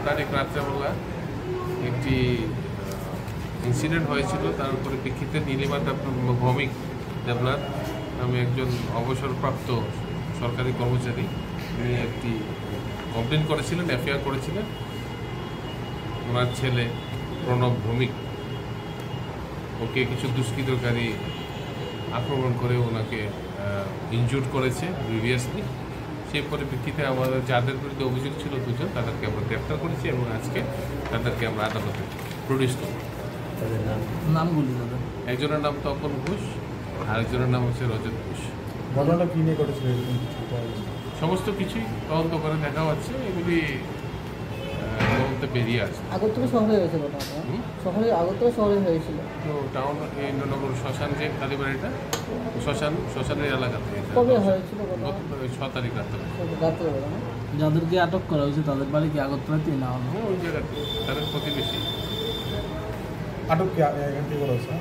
তারিখ রাত্রেবেলা একটি ইনসিডেন্ট হয়েছিল। তার পরিপ্রেক্ষিতে নীলিমা ভৌমিক দেবনাথ নামে একজন অবসরপ্রাপ্ত সরকারি কর্মচারী তিনি একটি কমপ্লেন করেছিলেন, এফআইআর করেছিলেন। ওনার ছেলে প্রণব ভৌমিক ওকে কিছু দুষ্কৃতকারী আক্রমণ করে ওনাকে ইনজুর্ড করেছে প্রিভিয়াসলি। সেই পরিপ্রেক্ষিতে আমাদের যাদের বিরুদ্ধে অভিযোগ ছিল দুজন, তাদেরকে আমরা গ্রেপ্তার করেছি এবং আজকে তাদেরকে আমরা আদালতে প্রডিউস করি। নামগুলি একজনের নাম তপন ঘোষ, আরেকজনের নাম হচ্ছে রজত ঘোষ। ঘটনাটা কি নিয়ে ঘটেছিল? সমস্ত কিছুই তদন্ত করে দেখা হচ্ছে, এগুলি তদন্তে বেরিয়ে আসছে। আগরতলা শহরে হয়েছে ঘটনাটা, আগরতলা শহরে হয়েছিল তো টাউন ইন্দ্রনগর শ্মশান যে কালীবাড়িটা শ্মশানের এলাকাতে। কবে হয়েছিল? 6 তারিখ রাত্রে। যাদেরকে আটক করা হয়েছে তাদের বাড়ি কি আগরতলাতেই না? ওই জায়গাতে তাদের প্রতিবেশী। আটক কি এখান থেকে করা হয়েছে?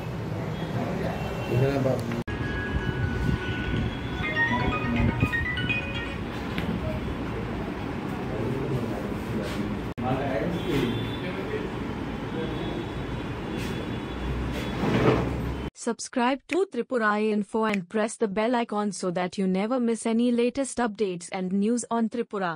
Subscribe to Tripura Info and press the bell icon so that you never miss any latest updates and news on Tripura.